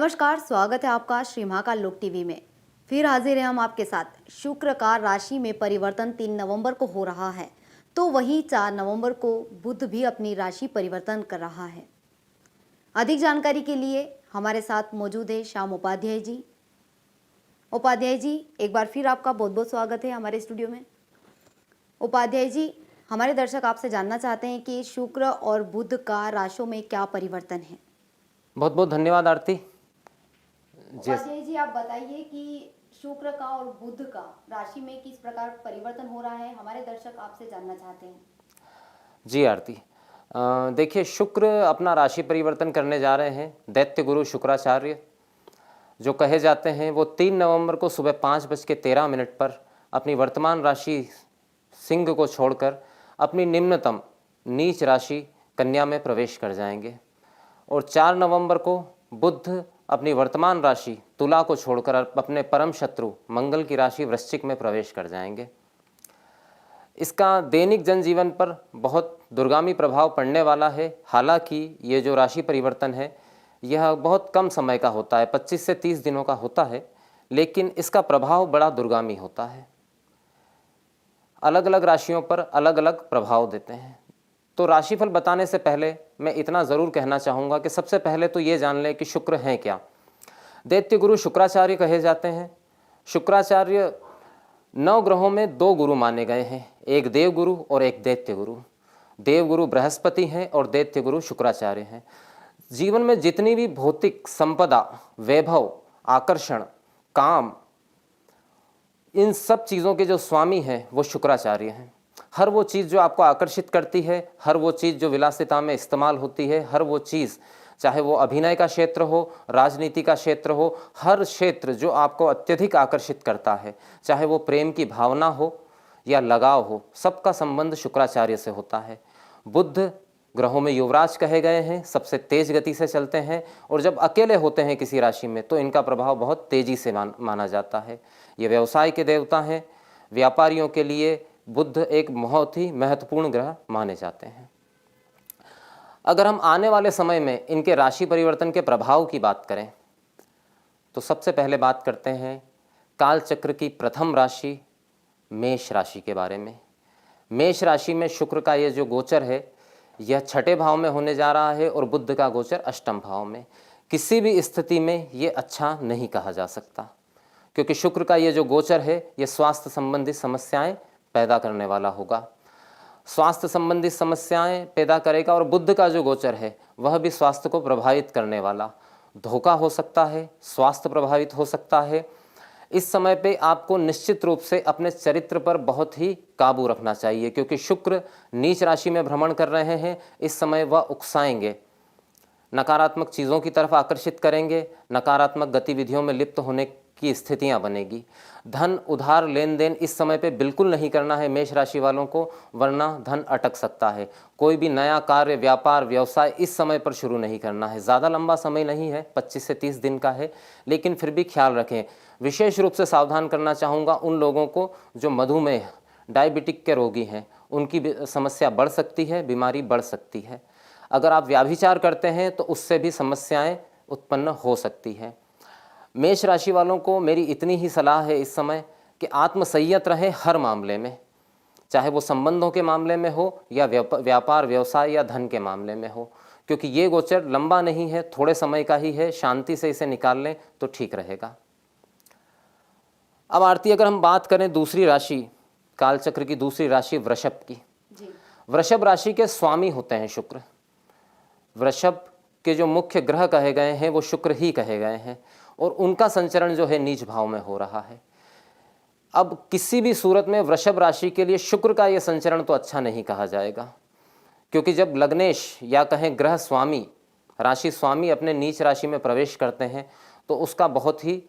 नमस्कार, स्वागत है आपका श्री महाकाल लोक टीवी में। फिर हाजिर हैं हम आपके साथ। शुक्र का राशि में परिवर्तन 3 नवंबर को हो रहा है, तो वहीं 4 नवंबर को बुध भी अपनी राशि परिवर्तन कर रहा है। अधिक जानकारी के लिए हमारे साथ मौजूद है श्याम उपाध्याय जी। उपाध्याय जी, एक बार फिर आपका बहुत बहुत स्वागत है हमारे स्टूडियो में। उपाध्याय जी, हमारे दर्शक आपसे जानना चाहते हैं कि शुक्र और बुध का राशियों में क्या परिवर्तन है। बहुत बहुत धन्यवाद आरती। उपाध्याय जी, आप बताइए कि शुक्र का और बुध का राशि में किस प्रकार परिवर्तन हो रहा है, हमारे दर्शक आपसे जानना चाहते हैं। जी आरती, देखिए, शुक्र अपना राशि परिवर्तन करने जा रहे हैं। दैत्य गुरु शुक्राचार्य जो कहे जाते हैं वो 3 नवंबर को सुबह 5:13 पर अपनी वर्तमान राशि सिंह को छोड़कर अपनी निम्नतम नीच राशि कन्या में प्रवेश कर जाएंगे और 4 नवंबर को बुध अपनी वर्तमान राशि तुला को छोड़कर अपने परम शत्रु मंगल की राशि वृश्चिक में प्रवेश कर जाएंगे। इसका दैनिक जनजीवन पर बहुत दूरगामी प्रभाव पड़ने वाला है। हालांकि ये जो राशि परिवर्तन है यह बहुत कम समय का होता है, 25 से 30 दिनों का होता है, लेकिन इसका प्रभाव बड़ा दूरगामी होता है। अलग अलग राशियों पर अलग अलग प्रभाव देते हैं। तो राशिफल बताने से पहले मैं इतना ज़रूर कहना चाहूँगा कि सबसे पहले तो ये जान लें कि शुक्र हैं क्या। दैत्य गुरु शुक्राचार्य कहे जाते हैं। शुक्राचार्य 9 ग्रहों में 2 गुरु माने गए हैं, एक देव गुरु और एक दैत्य गुरु। देव गुरु बृहस्पति हैं और दैत्य गुरु शुक्राचार्य हैं। जीवन में जितनी भी भौतिक संपदा, वैभव, आकर्षण, काम, इन सब चीज़ों के जो स्वामी हैं वो शुक्राचार्य हैं। हर वो चीज़ जो आपको आकर्षित करती है, हर वो चीज़ जो विलासिता में इस्तेमाल होती है, हर वो चीज़, चाहे वो अभिनय का क्षेत्र हो, राजनीति का क्षेत्र हो, हर क्षेत्र जो आपको अत्यधिक आकर्षित करता है, चाहे वो प्रेम की भावना हो या लगाव हो, सबका संबंध शुक्राचार्य से होता है। बुध ग्रहों में युवराज कहे गए हैं, सबसे तेज गति से चलते हैं और जब अकेले होते हैं किसी राशि में तो इनका प्रभाव बहुत तेजी से माना जाता है। ये व्यवसाय के देवता हैं। व्यापारियों के लिए बुध एक बहुत ही महत्वपूर्ण ग्रह माने जाते हैं। अगर हम आने वाले समय में इनके राशि परिवर्तन के प्रभाव की बात करें तो सबसे पहले बात करते हैं काल चक्र की प्रथम राशि मेष राशि के बारे में। मेष राशि में शुक्र का ये जो गोचर है यह 6ठे भाव में होने जा रहा है और बुध का गोचर अष्टम भाव में। किसी भी स्थिति में ये अच्छा नहीं कहा जा सकता, क्योंकि शुक्र का ये जो गोचर है ये स्वास्थ्य संबंधी समस्याएं पैदा करने वाला होगा। स्वास्थ्य संबंधी समस्याएं पैदा करेगा और बुध का जो गोचर है वह भी स्वास्थ्य को प्रभावित करने वाला। धोखा हो सकता है, स्वास्थ्य प्रभावित हो सकता है। इस समय पे आपको निश्चित रूप से अपने चरित्र पर बहुत ही काबू रखना चाहिए, क्योंकि शुक्र नीच राशि में भ्रमण कर रहे हैं। इस समय वह उकसाएंगे, नकारात्मक चीज़ों की तरफ आकर्षित करेंगे, नकारात्मक गतिविधियों में लिप्त होने की स्थितियां बनेगी। धन उधार लेन देन इस समय पे बिल्कुल नहीं करना है मेष राशि वालों को, वरना धन अटक सकता है। कोई भी नया कार्य, व्यापार, व्यवसाय इस समय पर शुरू नहीं करना है। ज़्यादा लंबा समय नहीं है, 25 से 30 दिन का है, लेकिन फिर भी ख्याल रखें। विशेष रूप से सावधान करना चाहूँगा उन लोगों को जो मधुमेह, डायबिटिक के रोगी हैं। उनकी समस्या बढ़ सकती है, बीमारी बढ़ सकती है। अगर आप व्याभिचार करते हैं तो उससे भी समस्याएं उत्पन्न हो सकती हैं। मेष राशि वालों को मेरी इतनी ही सलाह है इस समय कि आत्मसंयत रहें हर मामले में, चाहे वो संबंधों के मामले में हो या व्यापार, व्यवसाय या धन के मामले में हो, क्योंकि ये गोचर लंबा नहीं है, थोड़े समय का ही है। शांति से इसे निकाल लें तो ठीक रहेगा। अब आरती, अगर हम बात करें दूसरी राशि, कालचक्र की दूसरी राशि वृषभ की। वृषभ राशि के स्वामी होते हैं शुक्र। वृषभ के जो मुख्य ग्रह कहे गए हैं वो शुक्र ही कहे गए हैं और उनका संचरण जो है नीच भाव में हो रहा है। अब किसी भी सूरत में वृषभ राशि के लिए शुक्र का यह संचरण तो अच्छा नहीं कहा जाएगा, क्योंकि जब लग्नेश या कहें ग्रह स्वामी, राशि स्वामी अपने नीच राशि में प्रवेश करते हैं तो उसका बहुत ही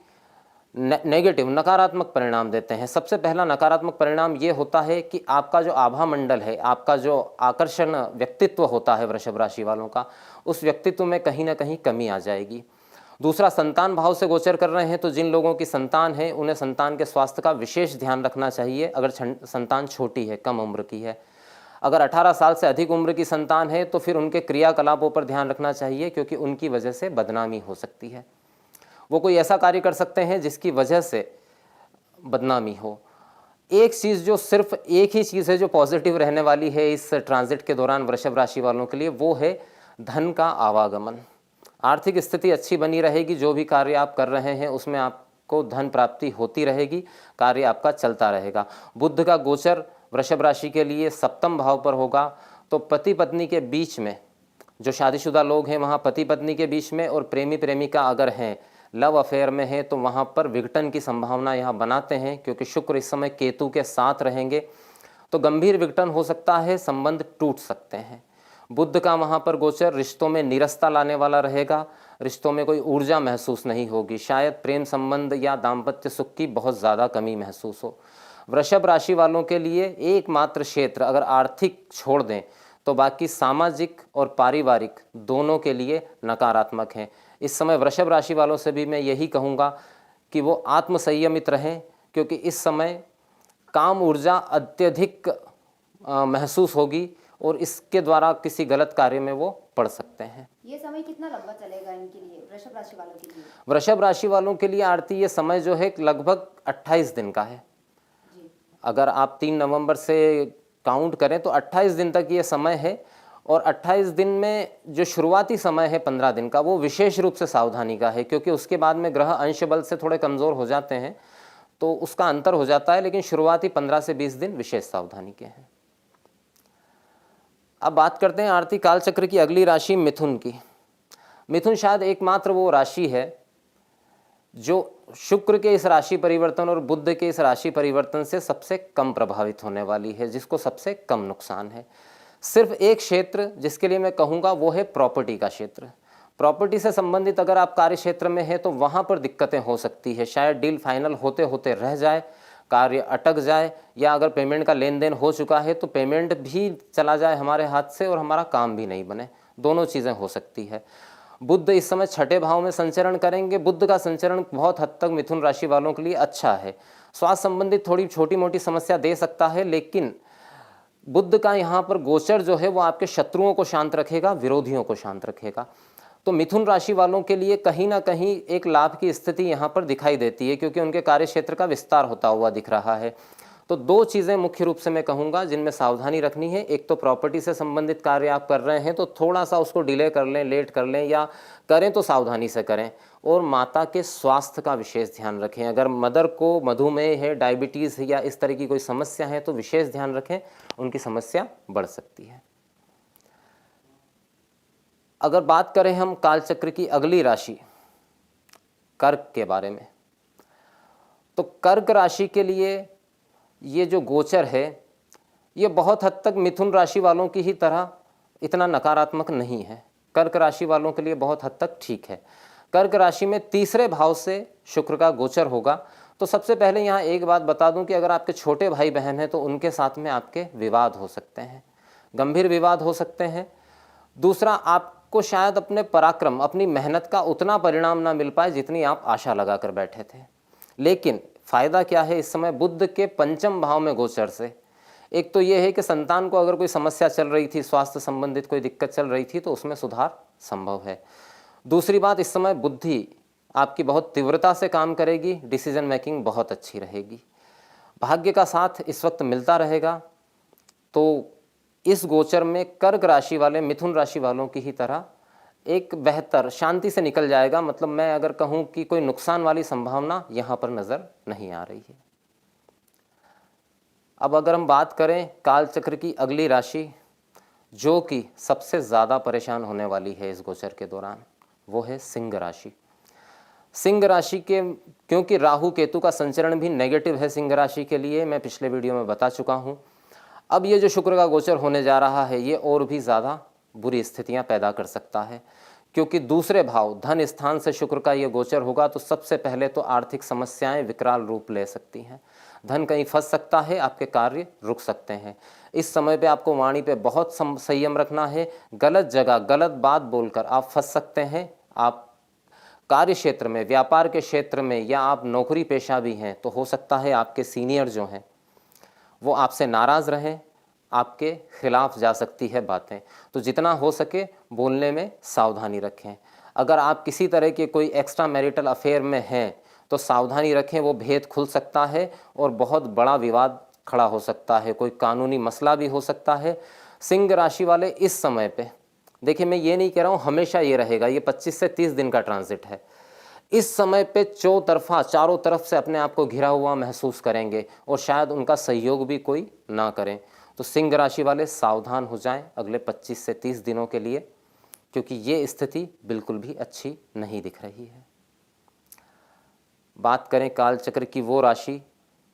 नेगेटिव, नकारात्मक परिणाम देते हैं। सबसे पहला नकारात्मक परिणाम ये होता है कि आपका जो आभा मंडल है, आपका जो आकर्षण व्यक्तित्व होता है वृषभ राशि वालों का, उस व्यक्तित्व में कहीं ना कहीं कमी आ जाएगी। दूसरा, संतान भाव से गोचर कर रहे हैं तो जिन लोगों की संतान है उन्हें संतान के स्वास्थ्य का विशेष ध्यान रखना चाहिए। अगर संतान छोटी है, कम उम्र की है, अगर 18 साल से अधिक उम्र की संतान है तो फिर उनके क्रियाकलापों पर ध्यान रखना चाहिए, क्योंकि उनकी वजह से बदनामी हो सकती है। वो कोई ऐसा कार्य कर सकते हैं जिसकी वजह से बदनामी हो। एक चीज़ जो सिर्फ एक ही चीज़ है जो पॉजिटिव रहने वाली है इस ट्रांजिट के दौरान वृषभ राशि वालों के लिए, वो है धन का आवागमन। आर्थिक स्थिति अच्छी बनी रहेगी, जो भी कार्य आप कर रहे हैं उसमें आपको धन प्राप्ति होती रहेगी, कार्य आपका चलता रहेगा। बुध का गोचर वृषभ राशि के लिए सप्तम भाव पर होगा, तो पति पत्नी के बीच में, जो शादीशुदा लोग हैं वहाँ पति पत्नी के बीच में, और प्रेमी प्रेमिका अगर हैं, लव अफेयर में है, तो वहाँ पर विघटन की संभावना यहाँ बनाते हैं, क्योंकि शुक्र इस समय केतु के साथ रहेंगे तो गंभीर विघटन हो सकता है, संबंध टूट सकते हैं। बुध का वहाँ पर गोचर रिश्तों में निरस्ता लाने वाला रहेगा, रिश्तों में कोई ऊर्जा महसूस नहीं होगी, शायद प्रेम संबंध या दाम्पत्य सुख की बहुत ज़्यादा कमी महसूस हो। वृषभ राशि वालों के लिए एकमात्र क्षेत्र अगर आर्थिक छोड़ दें तो बाकी सामाजिक और पारिवारिक दोनों के लिए नकारात्मक हैं। इस समय वृषभ राशि वालों से भी मैं यही कहूँगा कि वो आत्मसंयमित रहें, क्योंकि इस समय काम ऊर्जा अत्यधिक महसूस होगी और इसके द्वारा किसी गलत कार्य में वो पड़ सकते हैं। ये समय कितना लंबा चलेगा इनके लिए, वृषभ राशि वालों के लिए? वृषभ राशि वालों के लिए आरती ये समय जो है लगभग 28 दिन का है। जी। अगर आप 3 नवंबर से काउंट करें तो 28 दिन तक ये समय है, और 28 दिन में जो शुरुआती समय है 15 दिन का, वो विशेष रूप से सावधानी का है, क्योंकि उसके बाद में ग्रह अंश बल से थोड़े कमज़ोर हो जाते हैं तो उसका अंतर हो जाता है, लेकिन शुरुआती 15 से 20 दिन विशेष सावधानी के हैं। अब बात करते हैं आरती कालचक्र की अगली राशि मिथुन की। मिथुन शायद एकमात्र वो राशि है जो शुक्र के इस राशि परिवर्तन और बुध के इस राशि परिवर्तन से सबसे कम प्रभावित होने वाली है, जिसको सबसे कम नुकसान है। सिर्फ एक क्षेत्र जिसके लिए मैं कहूँगा वो है प्रॉपर्टी का क्षेत्र। प्रॉपर्टी से संबंधित अगर आप कार्य क्षेत्र में हैं तो वहाँ पर दिक्कतें हो सकती है, शायद डील फाइनल होते होते रह जाए, कार्य अटक जाए, या अगर पेमेंट का लेन देन हो चुका है तो पेमेंट भी चला जाए हमारे हाथ से और हमारा काम भी नहीं बने, दोनों चीज़ें हो सकती है। बुध इस समय छठे भाव में संचरण करेंगे। बुध का संचरण बहुत हद तक मिथुन राशि वालों के लिए अच्छा है। स्वास्थ्य संबंधित थोड़ी छोटी मोटी समस्या दे सकता है, लेकिन बुध का यहाँ पर गोचर जो है वो आपके शत्रुओं को शांत रखेगा, विरोधियों को शांत रखेगा। तो मिथुन राशि वालों के लिए कहीं ना कहीं एक लाभ की स्थिति यहाँ पर दिखाई देती है, क्योंकि उनके कार्य क्षेत्र का विस्तार होता हुआ दिख रहा है। तो दो चीज़ें मुख्य रूप से मैं कहूँगा जिनमें सावधानी रखनी है। एक तो प्रॉपर्टी से संबंधित कार्य आप कर रहे हैं तो थोड़ा सा उसको डिले कर लें, लेट कर लें, या करें तो सावधानी से करें। और माता के स्वास्थ्य का विशेष ध्यान रखें। अगर मदर को मधुमेह है, डायबिटीज़ है या इस तरह की कोई समस्या है तो विशेष ध्यान रखें, उनकी समस्या बढ़ सकती है। अगर बात करें हम कालचक्र की अगली राशि कर्क के बारे में, तो कर्क राशि के लिए ये जो गोचर है ये बहुत हद तक मिथुन राशि वालों की ही तरह इतना नकारात्मक नहीं है। कर्क राशि वालों के लिए बहुत हद तक ठीक है। कर्क राशि में तीसरे भाव से शुक्र का गोचर होगा। तो सबसे पहले यहाँ एक बात बता दूं कि अगर आपके छोटे भाई बहन हैं तो उनके साथ में आपके विवाद हो सकते हैं, गंभीर विवाद हो सकते हैं। दूसरा, आपको शायद अपने पराक्रम, अपनी मेहनत का उतना परिणाम ना मिल पाए जितनी आप आशा लगा कर बैठे थे। लेकिन फ़ायदा क्या है इस समय बुध के पंचम भाव में गोचर से? एक तो ये है कि संतान को अगर कोई समस्या चल रही थी, स्वास्थ्य संबंधित कोई दिक्कत चल रही थी, तो उसमें सुधार संभव है। दूसरी बात, इस समय बुद्धि आपकी बहुत तीव्रता से काम करेगी, डिसीजन मेकिंग बहुत अच्छी रहेगी, भाग्य का साथ इस वक्त मिलता रहेगा। तो इस गोचर में कर्क राशि वाले मिथुन राशि वालों की ही तरह एक बेहतर शांति से निकल जाएगा। मतलब मैं अगर कहूँ कि कोई नुकसान वाली संभावना यहाँ पर नज़र नहीं आ रही है। अब अगर हम बात करें कालचक्र की अगली राशि जो कि सबसे ज़्यादा परेशान होने वाली है इस गोचर के दौरान, वो है सिंह राशि। सिंह राशि के, क्योंकि राहु केतु का संचरण भी नेगेटिव है सिंह राशि के लिए, मैं पिछले वीडियो में बता चुका हूँ। अब ये जो शुक्र का गोचर होने जा रहा है ये और भी ज़्यादा बुरी स्थितियां पैदा कर सकता है, क्योंकि दूसरे भाव धन स्थान से शुक्र का ये गोचर होगा। तो सबसे पहले तो आर्थिक समस्याएं विकराल रूप ले सकती हैं, धन कहीं फंस सकता है, आपके कार्य रुक सकते हैं। इस समय पे आपको वाणी पे बहुत संयम रखना है। गलत जगह गलत बात बोलकर आप फंस सकते हैं। आप कार्य क्षेत्र में, व्यापार के क्षेत्र में, या आप नौकरी पेशा भी हैं तो हो सकता है आपके सीनियर जो हैं वो आपसे नाराज़ रहें, आपके खिलाफ जा सकती है बातें। तो जितना हो सके बोलने में सावधानी रखें। अगर आप किसी तरह के कोई एक्स्ट्रा मैरिटल अफेयर में हैं तो सावधानी रखें, वो भेद खुल सकता है और बहुत बड़ा विवाद खड़ा हो सकता है, कोई कानूनी मसला भी हो सकता है। सिंह राशि वाले इस समय पे, देखिए मैं ये नहीं कह रहा हूँ हमेशा ये रहेगा, ये 25 से 30 दिन का ट्रांजिट है। इस समय पे चौतरफा चारों तरफ से अपने आप को घिरा हुआ महसूस करेंगे और शायद उनका सहयोग भी कोई ना करें। तो सिंह राशि वाले सावधान हो जाएं अगले 25 से 30 दिनों के लिए, क्योंकि ये स्थिति बिल्कुल भी अच्छी नहीं दिख रही है। बात करें काल चक्र की वो राशि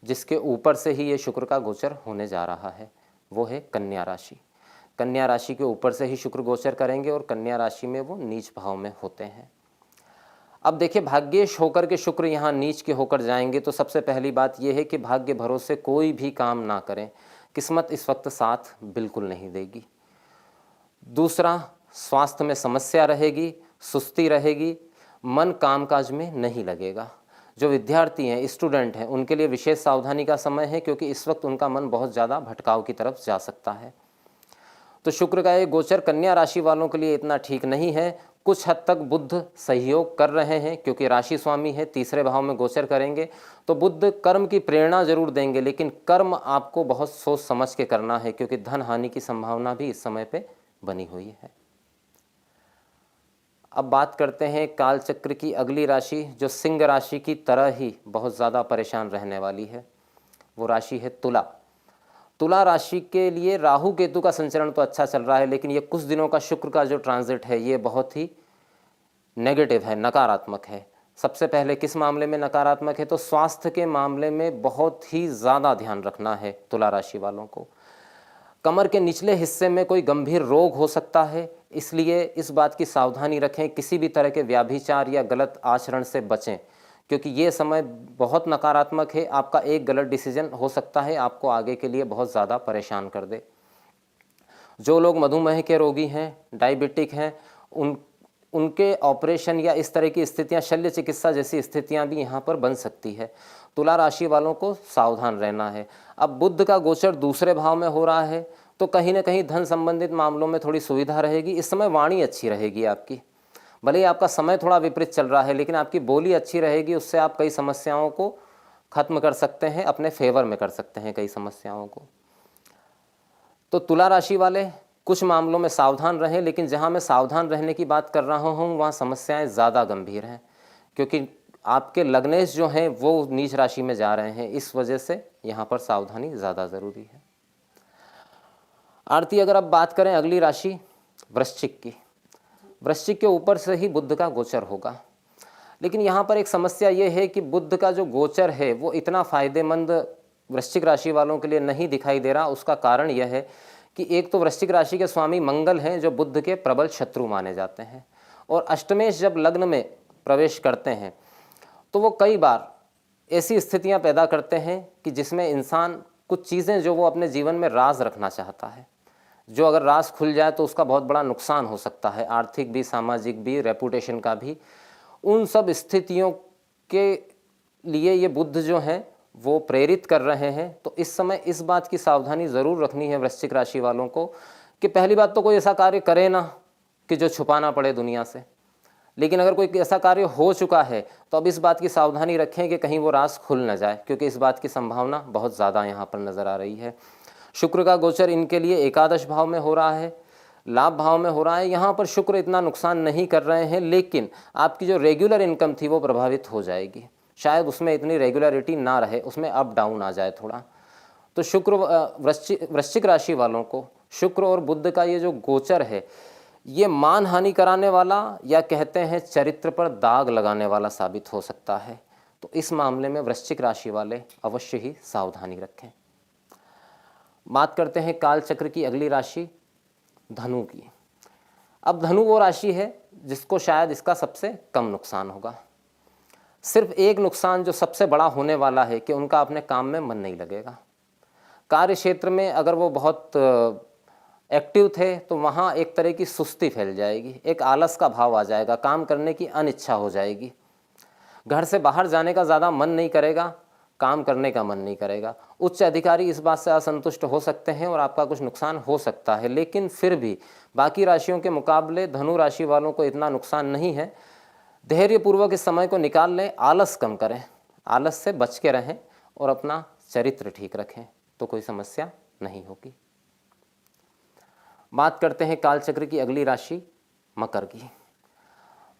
जिसके ऊपर से ही ये शुक्र का गोचर होने जा रहा है, वो है कन्या राशि। कन्या राशि के ऊपर से ही शुक्र गोचर करेंगे और कन्या राशि में वो नीच भाव में होते हैं। अब देखिए, भाग्येश होकर के शुक्र यहाँ नीच के होकर जाएंगे तो सबसे पहली बात यह है कि भाग्य भरोसे कोई भी काम ना करें, किस्मत इस वक्त साथ बिल्कुल नहीं देगी। दूसरा, स्वास्थ्य में समस्या रहेगी, सुस्ती रहेगी, मन कामकाज में नहीं लगेगा। जो विद्यार्थी हैं, स्टूडेंट हैं, उनके लिए विशेष सावधानी का समय है, क्योंकि इस वक्त उनका मन बहुत ज़्यादा भटकाव की तरफ जा सकता है। तो शुक्र का ये गोचर कन्या राशि वालों के लिए इतना ठीक नहीं है। कुछ हद तक बुध सहयोग कर रहे हैं, क्योंकि राशि स्वामी है, तीसरे भाव में गोचर करेंगे तो बुध कर्म की प्रेरणा जरूर देंगे, लेकिन कर्म आपको बहुत सोच समझ के करना है, क्योंकि धन हानि की संभावना भी इस समय पे बनी हुई है। अब बात करते हैं काल चक्र की अगली राशि, जो सिंह राशि की तरह ही बहुत ज़्यादा परेशान रहने वाली है। वो राशि है तुला। तुला राशि के लिए राहु केतु का संचरण तो अच्छा चल रहा है, लेकिन ये कुछ दिनों का शुक्र का जो ट्रांजिट है ये बहुत ही नेगेटिव है, नकारात्मक है। सबसे पहले किस मामले में नकारात्मक है? तो स्वास्थ्य के मामले में बहुत ही ज़्यादा ध्यान रखना है तुला राशि वालों को। कमर के निचले हिस्से में कोई गंभीर रोग हो सकता है, इसलिए इस बात की सावधानी रखें, किसी भी तरह के व्याभिचार या गलत आचरण से बचें, क्योंकि ये समय बहुत नकारात्मक है। आपका एक गलत डिसीजन हो सकता है आपको आगे के लिए बहुत ज़्यादा परेशान कर दे। जो लोग मधुमेह के रोगी हैं, डायबिटिक हैं, उनके ऑपरेशन या इस तरह की स्थितियां, शल्य चिकित्सा जैसी स्थितियां भी यहाँ पर बन सकती है। तुला राशि वालों को सावधान रहना है। अब बुध का गोचर दूसरे भाव में हो रहा है, तो कहीं ना कहीं धन संबंधित मामलों में थोड़ी सुविधा रहेगी। इस समय वाणी अच्छी रहेगी आपकी, भले ही आपका समय थोड़ा विपरीत चल रहा है, लेकिन आपकी बोली अच्छी रहेगी, उससे आप कई समस्याओं को खत्म कर सकते हैं, अपने फेवर में कर सकते हैं कई समस्याओं को। तो तुला राशि वाले कुछ मामलों में सावधान रहें, लेकिन जहां मैं सावधान रहने की बात कर रहा हूं वहां समस्याएं ज़्यादा गंभीर हैं, क्योंकि आपके लग्नेश जो हैं वो नीच राशि में जा रहे हैं, इस वजह से यहाँ पर सावधानी ज़्यादा ज़रूरी है। आरती, अगर अब बात करें अगली राशि वृश्चिक की, वृश्चिक के ऊपर से ही बुध का गोचर होगा, लेकिन यहाँ पर एक समस्या ये है कि बुध का जो गोचर है वो इतना फायदेमंद वृश्चिक राशि वालों के लिए नहीं दिखाई दे रहा। उसका कारण यह है कि एक तो वृश्चिक राशि के स्वामी मंगल हैं, जो बुध के प्रबल शत्रु माने जाते हैं, और अष्टमेश जब लग्न में प्रवेश करते हैं तो वो कई बार ऐसी स्थितियां पैदा करते हैं कि जिसमें इंसान कुछ चीज़ें जो वो अपने जीवन में राज रखना चाहता है, जो अगर राज खुल जाए तो उसका बहुत बड़ा नुकसान हो सकता है, आर्थिक भी, सामाजिक भी, रेपुटेशन का भी। उन सब स्थितियों के लिए ये बुध जो हैं वो प्रेरित कर रहे हैं। तो इस समय इस बात की सावधानी ज़रूर रखनी है वृश्चिक राशि वालों को कि पहली बात तो कोई ऐसा कार्य करे ना कि जो छुपाना पड़े दुनिया से, लेकिन अगर कोई ऐसा कार्य हो चुका है तो अब इस बात की सावधानी रखें कि कहीं वो राज खुल न जाए, क्योंकि इस बात की संभावना बहुत ज़्यादा यहाँ पर नज़र आ रही है। शुक्र का गोचर इनके लिए एकादश भाव में हो रहा है, लाभ भाव में हो रहा है। यहाँ पर शुक्र इतना नुकसान नहीं कर रहे हैं, लेकिन आपकी जो रेगुलर इनकम थी वो प्रभावित हो जाएगी, शायद उसमें इतनी रेगुलरिटी ना रहे, उसमें अप डाउन आ जाए थोड़ा। तो शुक्र वृश्चिक राशि वालों को शुक्र और बुध का ये जो गोचर है ये मान हानि कराने वाला या कहते हैं चरित्र पर दाग लगाने वाला साबित हो सकता है। तो इस मामले में वृश्चिक राशि वाले अवश्य ही सावधानी रखें। बात करते हैं काल चक्र की अगली राशि धनु की। अब धनु वो राशि है जिसको शायद इसका सबसे कम नुकसान होगा। सिर्फ एक नुकसान जो सबसे बड़ा होने वाला है कि उनका अपने काम में मन नहीं लगेगा। कार्य क्षेत्र में अगर वो बहुत एक्टिव थे तो वहाँ एक तरह की सुस्ती फैल जाएगी, एक आलस का भाव आ जाएगा, काम करने की अनिच्छा हो जाएगी, घर से बाहर जाने का ज़्यादा मन नहीं करेगा, काम करने का मन नहीं करेगा। उच्च अधिकारी इस बात से असंतुष्ट हो सकते हैं और आपका कुछ नुकसान हो सकता है, लेकिन फिर भी बाकी राशियों के मुकाबले धनु राशि वालों को इतना नुकसान नहीं है। धैर्यपूर्वक इस समय को निकाल लें, आलस कम करें, आलस से बच के रहें और अपना चरित्र ठीक रखें तो कोई समस्या नहीं होगी। बात करते हैं कालचक्र की अगली राशि मकर की।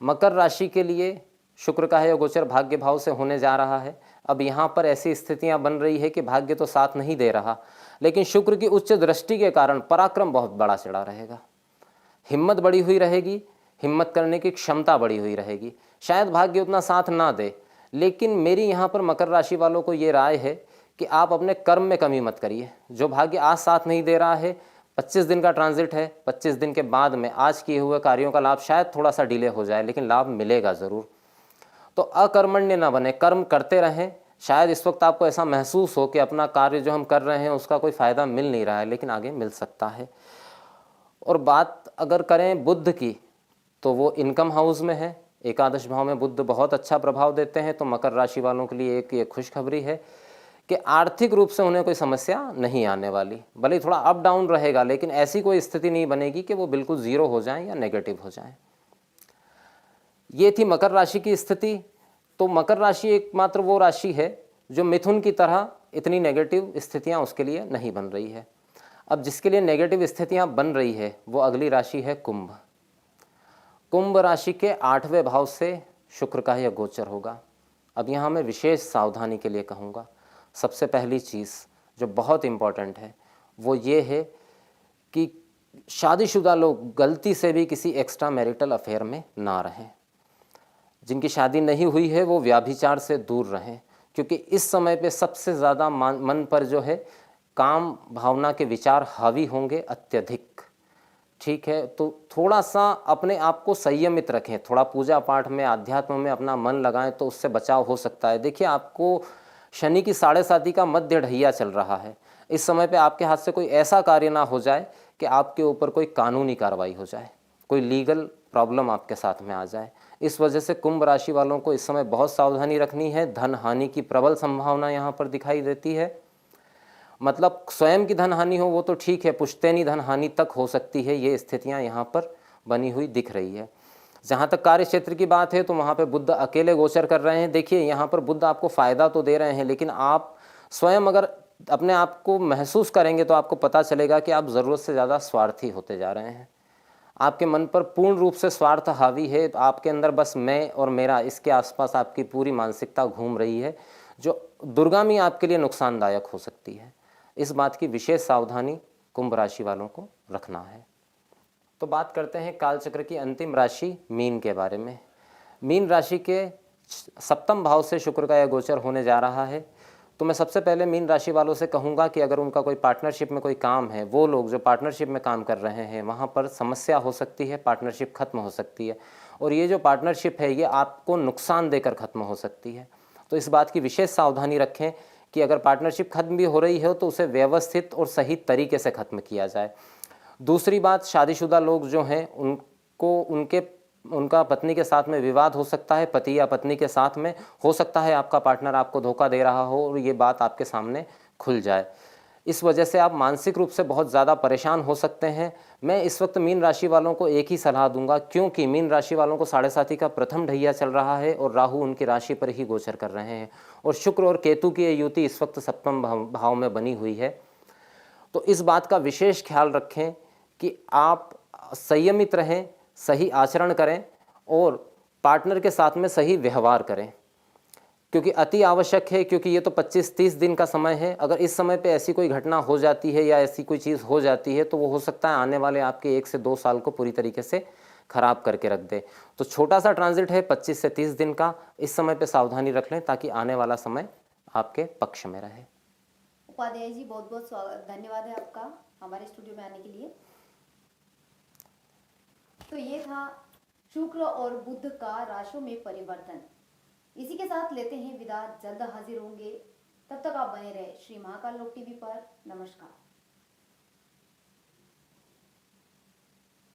मकर राशि के लिए शुक्र का है गोचर भाग्य भाव से होने जा रहा है। अब यहाँ पर ऐसी स्थितियाँ बन रही है कि भाग्य तो साथ नहीं दे रहा, लेकिन शुक्र की उच्च दृष्टि के कारण पराक्रम बहुत बड़ा चढ़ा रहेगा, हिम्मत बढ़ी हुई रहेगी, हिम्मत करने की क्षमता बढ़ी हुई रहेगी। शायद भाग्य उतना साथ ना दे, लेकिन मेरी यहाँ पर मकर राशि वालों को ये राय है कि आप अपने कर्म में कमी मत करिए। जो भाग्य आज साथ नहीं दे रहा है, 25 दिन का ट्रांजिट है, 25 दिन के बाद में आज किए हुए कार्यों का लाभ शायद थोड़ा सा डिले हो जाए, लेकिन लाभ मिलेगा ज़रूर। तो अकर्मण्य ना बने, कर्म करते रहें। शायद इस वक्त आपको ऐसा महसूस हो कि अपना कार्य जो हम कर रहे हैं उसका कोई फ़ायदा मिल नहीं रहा है, लेकिन आगे मिल सकता है। और बात अगर करें बुध की, तो वो इनकम हाउस में है, एकादश भाव में बुध बहुत अच्छा प्रभाव देते हैं। तो मकर राशि वालों के लिए एक ये खुशखबरी है कि आर्थिक रूप से उन्हें कोई समस्या नहीं आने वाली। भले ही थोड़ा अप डाउन रहेगा, लेकिन ऐसी कोई स्थिति नहीं बनेगी कि वो बिल्कुल ज़ीरो हो जाएं या नेगेटिव हो जाएं। ये थी मकर राशि की स्थिति। तो मकर राशि एकमात्र वो राशि है जो मिथुन की तरह इतनी नेगेटिव स्थितियां उसके लिए नहीं बन रही है। अब जिसके लिए नेगेटिव स्थितियां बन रही है वो अगली राशि है कुंभ। कुंभ राशि के 8वें भाव से शुक्र का यह गोचर होगा। अब यहाँ मैं विशेष सावधानी के लिए कहूँगा। सबसे पहली चीज़ जो बहुत इम्पॉर्टेंट है वो ये है कि शादीशुदा लोग गलती से भी किसी एक्स्ट्रा मैरिटल अफेयर में ना रहें। जिनकी शादी नहीं हुई है वो व्याभिचार से दूर रहें, क्योंकि इस समय पे सबसे ज़्यादा मन पर जो है काम भावना के विचार हावी होंगे अत्यधिक। ठीक है, तो थोड़ा सा अपने आप को संयमित रखें, थोड़ा पूजा पाठ में आध्यात्म में अपना मन लगाएं तो उससे बचाव हो सकता है। देखिए, आपको शनि की 7.5 का मध्य ढैया चल रहा है। इस समय पे आपके हाथ से कोई ऐसा कार्य ना हो जाए कि आपके ऊपर कोई कानूनी कार्रवाई हो जाए, कोई लीगल प्रॉब्लम आपके साथ में आ जाए। इस वजह से कुंभ राशि वालों को इस समय बहुत सावधानी रखनी है। धन हानि की प्रबल संभावना यहाँ पर दिखाई देती है। मतलब स्वयं की धन हानि हो वो तो ठीक है, पुश्तैनी धन हानि तक हो सकती है। ये स्थितियाँ यहाँ पर बनी हुई दिख रही है। जहाँ तक कार्य क्षेत्र की बात है तो वहाँ पे बुध अकेले गोचर कर रहे हैं। देखिए, यहाँ पर बुध आपको फ़ायदा तो दे रहे हैं, लेकिन आप स्वयं अगर अपने आप को महसूस करेंगे तो आपको पता चलेगा कि आप ज़रूरत से ज़्यादा स्वार्थी होते जा रहे हैं। आपके मन पर पूर्ण रूप से स्वार्थ हावी है। तो आपके अंदर बस मैं और मेरा, इसके आसपास आपकी पूरी मानसिकता घूम रही है, जो दुर्गामी आपके लिए नुकसानदायक हो सकती है। इस बात की विशेष सावधानी कुंभ राशि वालों को रखना है। तो बात करते हैं कालचक्र की अंतिम राशि मीन के बारे में। मीन राशि के 7वें भाव से शुक्र का यह गोचर होने जा रहा है। तो मैं सबसे पहले मीन राशि वालों से कहूँगा कि अगर उनका कोई पार्टनरशिप में कोई काम है, वो लोग जो पार्टनरशिप में काम कर रहे हैं वहाँ पर समस्या हो सकती है, पार्टनरशिप खत्म हो सकती है। और ये जो पार्टनरशिप है ये आपको नुकसान देकर खत्म हो सकती है। तो इस बात की विशेष सावधानी रखें कि अगर पार्टनरशिप खत्म भी हो रही है तो उसे व्यवस्थित और सही तरीके से खत्म किया जाए। दूसरी बात, शादीशुदा लोग जो हैं उनको उनका पत्नी के साथ में विवाद हो सकता है, पति या पत्नी के साथ में हो सकता है आपका पार्टनर आपको धोखा दे रहा हो और ये बात आपके सामने खुल जाए। इस वजह से आप मानसिक रूप से बहुत ज़्यादा परेशान हो सकते हैं। मैं इस वक्त मीन राशि वालों को एक ही सलाह दूंगा, क्योंकि मीन राशि वालों को 7.5 का प्रथम ढैया चल रहा है और राहु उनकी राशि पर ही गोचर कर रहे हैं और शुक्र और केतु की युति इस वक्त 7वें भाव में बनी हुई है। तो इस बात का विशेष ख्याल रखें कि आप संयमित रहें, सही आचरण करें और पार्टनर के साथ में सही व्यवहार करें, क्योंकि अति आवश्यक है। क्योंकि ये तो 25-30 दिन का समय है। अगर इस समय पे ऐसी कोई घटना हो जाती है या ऐसी कोई चीज़ हो जाती है तो वो हो सकता है आने वाले आपके 1 से 2 साल को पूरी तरीके से खराब करके रख दे। तो छोटा सा ट्रांजिट है 25 से 30 दिन का, इस समय पे सावधानी रख लें ताकि आने वाला समय आपके पक्ष में रहे। उपाध्याय जी, बहुत बहुत धन्यवाद है आपका हमारे स्टूडियो में आने के लिए। तो ये था शुक्र और बुध का राशियों में परिवर्तन। इसी के साथ लेते हैं विदा, जल्द हाजिर होंगे। तब तक आप बने रहे श्री महाकाल लोक टीवी पर। नमस्कार।